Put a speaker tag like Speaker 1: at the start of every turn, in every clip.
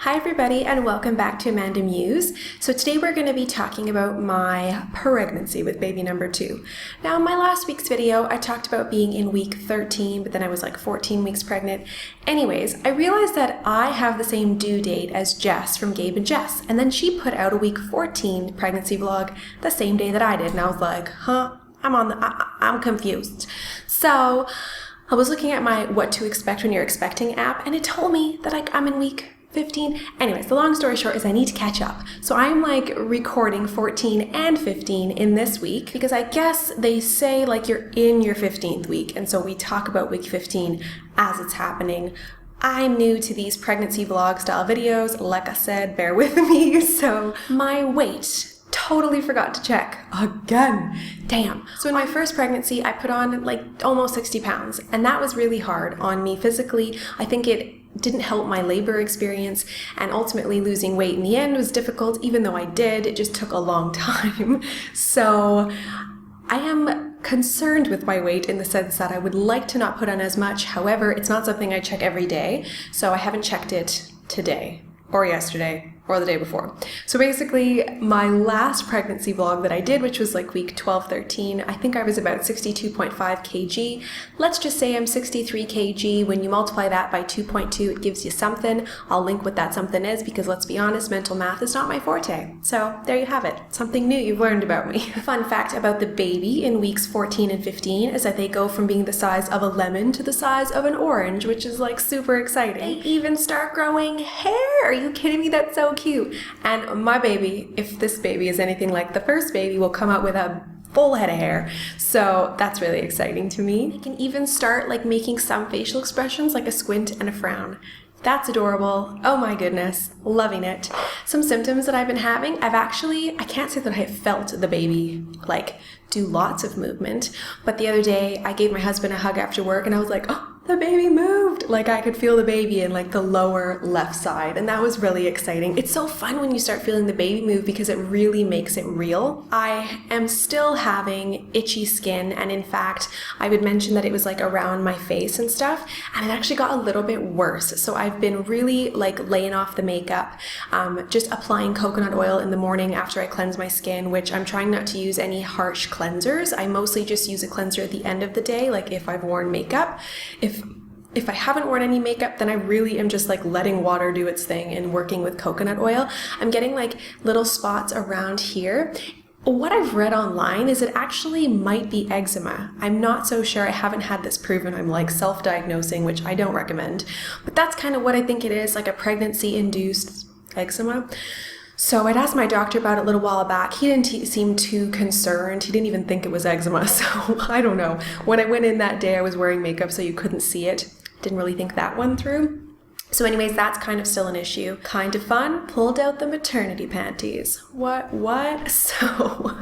Speaker 1: Hi everybody and welcome back to AmandaMuse. So today we're going to be talking about my pregnancy with baby number 2. Now in my last week's video I talked about being in week 13, but then I was like 14 weeks pregnant. Anyways, I realized that I have the same due date as Jess from Gabe and Jess, and then she put out a week 14 pregnancy vlog the same day that I did, and I was like, I'm confused. So I was looking at my what to expect when you're expecting app, and it told me that I'm in week 15. Anyways, the long story short is I need to catch up. So I'm like recording 14 and 15 in this week because I guess they say like you're in your 15th week. And so we talk about week 15 as it's happening. I'm new to these pregnancy vlog style videos. Like I said, bear with me. So my weight, totally forgot to check again. Damn. So in my first pregnancy, I put on like almost 60 pounds, and that was really hard on me physically. I think it didn't help my labor experience, and ultimately losing weight in the end was difficult. Even though I did, it just took a long time. So I am concerned with my weight in the sense that I would like to not put on as much. However, it's not something I check every day, so I haven't checked it today or yesterday or the day before. So basically my last pregnancy vlog that I did, which was like week 12-13, I think I was about 62.5 kg. Let's just say I'm 63 kg. When you multiply that by 2.2, it gives you something. I'll link what that something is because let's be honest, mental math is not my forte. So there you have it. Something new you've learned about me. Fun fact about the baby in weeks 14 and 15 is that they go from being the size of a lemon to the size of an orange, which is like super exciting. They even start growing hair. Are you kidding me? That's so cute. And my baby, if this baby is anything like the first baby, will come out with a full head of hair. So that's really exciting to me. They can even start like making some facial expressions like a squint and a frown. That's adorable. Oh my goodness, loving it. Some symptoms that I've been having, I can't say that I have felt the baby like do lots of movement, but the other day I gave my husband a hug after work and I was like, oh, the baby moved. Like I could feel the baby in like the lower left side, and that was really exciting. It's so fun when you start feeling the baby move because it really makes it real. I am still having itchy skin, and in fact I would mention that it was like around my face and stuff, and it actually got a little bit worse. So I've been really like laying off the makeup, just applying coconut oil in the morning after I cleanse my skin, which I'm trying not to use any harsh cleansers. I mostly just use a cleanser at the end of the day, like if I've worn makeup. If I haven't worn any makeup, then I really am just like letting water do its thing and working with coconut oil. I'm getting like little spots around here. What I've read online is it actually might be eczema. I'm not so sure. I haven't had this proven. I'm like self-diagnosing, which I don't recommend. But that's kind of what I think it is, like a pregnancy-induced eczema. So I'd asked my doctor about it a little while back. He didn't seem too concerned. He didn't even think it was eczema, so I don't know. When I went in that day, I was wearing makeup so you couldn't see it. Didn't really think that one through. So anyways, that's kind of still an issue. Kind of fun, pulled out the maternity panties. What? So,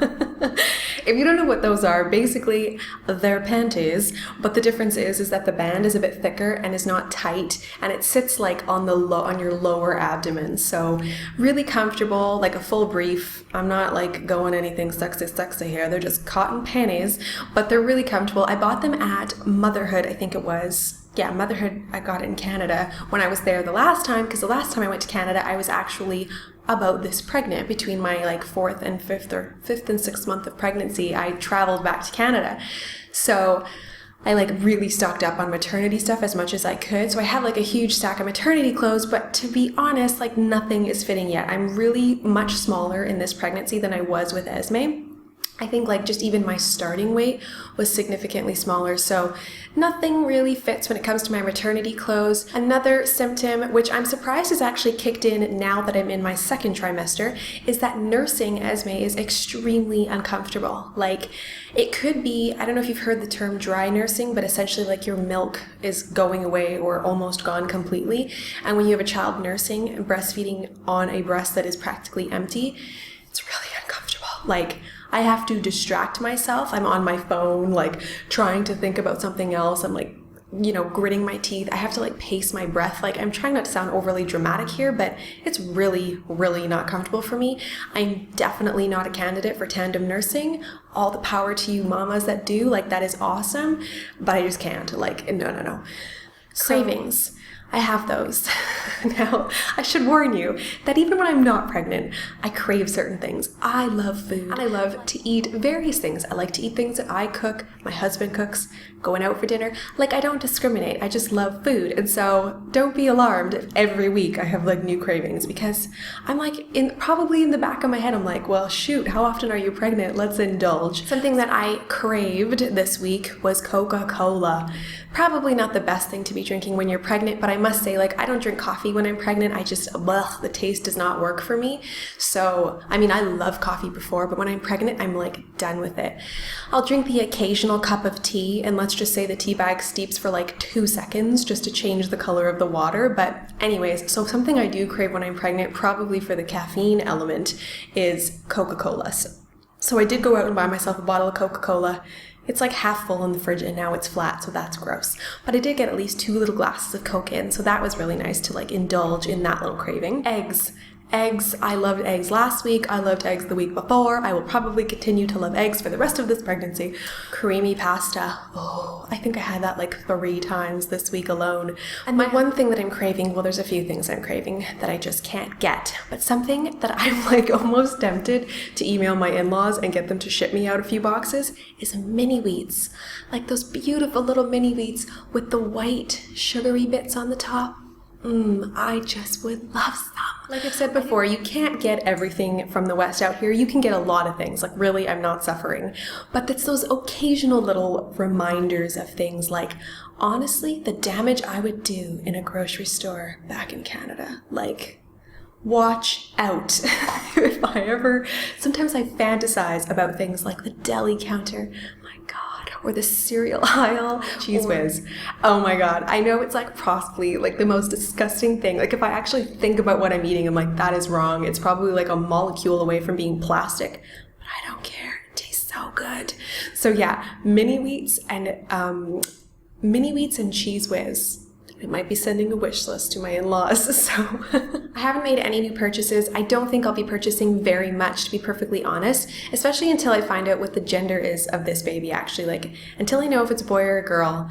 Speaker 1: if you don't know what those are, basically they're panties, but the difference is that the band is a bit thicker and is not tight, and it sits like on your lower abdomen. So really comfortable, like a full brief. I'm not like going anything sexy here. They're just cotton panties, but they're really comfortable. I bought them at Motherhood, I think it was. Yeah, Motherhood, I got it in Canada when I was there the last time, because the last time I went to Canada, I was actually about this pregnant. Between my like fifth and sixth month of pregnancy, I traveled back to Canada. So I like really stocked up on maternity stuff as much as I could. So I have like a huge stack of maternity clothes, but to be honest, like nothing is fitting yet. I'm really much smaller in this pregnancy than I was with Esme. I think like just even my starting weight was significantly smaller, so nothing really fits when it comes to my maternity clothes. Another symptom, which I'm surprised has actually kicked in now that I'm in my second trimester, is that nursing Esme is extremely uncomfortable. Like it could be, I don't know if you've heard the term dry nursing, but essentially like your milk is going away or almost gone completely. And when you have a child nursing and breastfeeding on a breast that is practically empty, it's really uncomfortable. Like I have to distract myself. I'm on my phone, like trying to think about something else. I'm like, gritting my teeth. I have to like pace my breath. Like I'm trying not to sound overly dramatic here, but it's really, really not comfortable for me. I'm definitely not a candidate for tandem nursing. All the power to you mamas that do, like that is awesome, but I just can't. Like, no. Cravings. I have those. Now, I should warn you that even when I'm not pregnant, I crave certain things. I love food, and I love to eat various things. I like to eat things that I cook, my husband cooks, going out for dinner. Like, I don't discriminate. I just love food. And so don't be alarmed if every week I have like new cravings, because I'm like, probably in the back of my head, I'm like, well, shoot, how often are you pregnant? Let's indulge. Something that I craved this week was Coca-Cola. Probably not the best thing to be drinking when you're pregnant, but I must say, like, I don't drink coffee when I'm pregnant. I just, the taste does not work for me. So, I mean, I love coffee before, but when I'm pregnant, I'm like done with it. I'll drink the occasional cup of tea, and let's just say the tea bag steeps for like 2 seconds just to change the color of the water. But anyways, so something I do crave when I'm pregnant, probably for the caffeine element, is Coca-Cola. So I did go out and buy myself a bottle of Coca-Cola. It's like half full in the fridge and now it's flat, so that's gross. But I did get at least 2 little glasses of Coke in, so that was really nice to like indulge in that little craving. Eggs. Eggs, I loved eggs last week, I loved eggs the week before, I will probably continue to love eggs for the rest of this pregnancy. Creamy pasta, oh, I think I had that like 3 times this week alone. And my one thing that I'm craving, well, there's a few things I'm craving that I just can't get, but something that I'm like almost tempted to email my in-laws and get them to ship me out a few boxes is mini wheats. Like those beautiful little mini wheats with the white sugary bits on the top. I just would love some. Like I've said before, you can't get everything from the West out here. You can get a lot of things. Like really, I'm not suffering. But it's those occasional little reminders of things like, honestly, the damage I would do in a grocery store back in Canada. Like, watch out. If I ever, sometimes I fantasize about things like the deli counter. My God. Or the cereal aisle, Cheese Whiz. Oh my God, I know it's like possibly like the most disgusting thing. Like if I actually think about what I'm eating, I'm like, that is wrong. It's probably like a molecule away from being plastic, but I don't care. It tastes so good. So yeah, mini wheats and Cheese Whiz. I might be sending a wish list to my in-laws, so I haven't made any new purchases. I don't think I'll be purchasing very much, to be perfectly honest, especially until I find out what the gender is of this baby, actually. Like, until I know if it's a boy or a girl.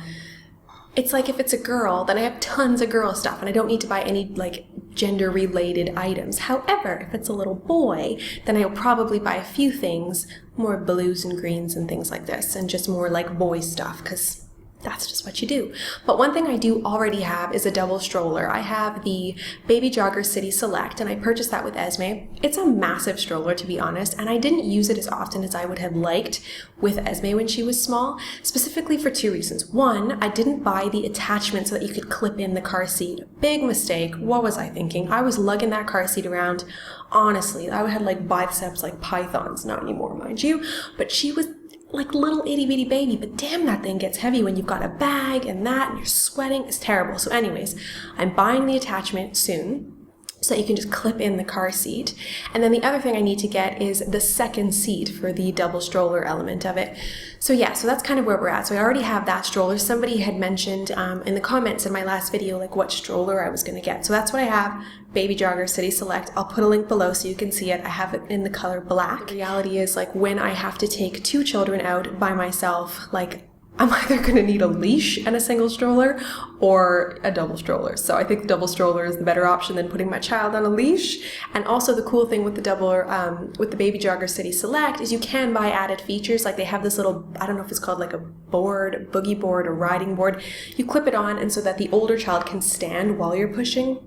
Speaker 1: It's like if it's a girl, then I have tons of girl stuff, and I don't need to buy any, like, gender-related items. However, if it's a little boy, then I'll probably buy a few things, more blues and greens and things like this, and just more, like, boy stuff, because that's just what you do. But one thing I do already have is a double stroller. I have the Baby Jogger City Select, and I purchased that with Esme. It's a massive stroller, to be honest, and I didn't use it as often as I would have liked with Esme when she was small, specifically for 2 reasons. One, I didn't buy the attachment so that you could clip in the car seat. Big mistake. What was I thinking? I was lugging that car seat around. Honestly, I had like biceps like pythons, not anymore, mind you, but she was like little itty bitty baby, but damn, that thing gets heavy when you've got a bag and that and you're sweating. It's terrible. So anyways, I'm buying the attachment soon so that you can just clip in the car seat. And then the other thing I need to get is the second seat for the double stroller element of it. So yeah, so that's kind of where we're at. So I already have that stroller. Somebody had mentioned in the comments in my last video, like what stroller I was gonna get. So that's what I have, Baby Jogger City Select. I'll put a link below so you can see it. I have it in the color black. The reality is, like, when I have to take 2 children out by myself, like, I'm either going to need a leash and a single stroller or a double stroller. So I think the double stroller is the better option than putting my child on a leash. And also the cool thing with the with the Baby Jogger City Select is you can buy added features. Like they have this little, I don't know if it's called like a board, boogie board, or riding board. You clip it on, and so that the older child can stand while you're pushing.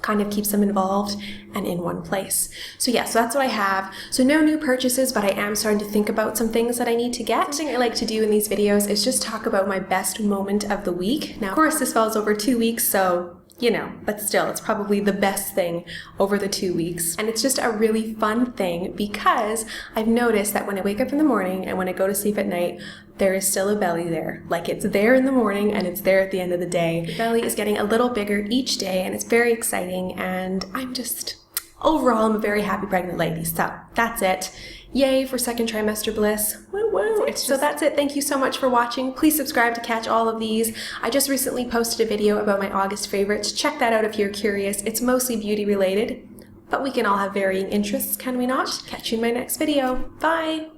Speaker 1: Kind of keeps them involved and in one place. So yeah, so that's what I have. So no new purchases, but I am starting to think about some things that I need to get. Something I like to do in these videos is just talk about my best moment of the week. Now, of course, this falls over 2 weeks, so you know, but still, it's probably the best thing over the 2 weeks. And it's just a really fun thing because I've noticed that when I wake up in the morning and when I go to sleep at night, there is still a belly there. Like it's there in the morning and it's there at the end of the day. The belly is getting a little bigger each day and it's very exciting, and I'm just, overall, I'm a very happy pregnant lady. So that's it. Yay for second trimester bliss. Woo woo. So that's it. Thank you so much for watching. Please subscribe to catch all of these. I just recently posted a video about my August favorites. Check that out if you're curious. It's mostly beauty related, but we can all have varying interests, can we not? Catch you in my next video. Bye.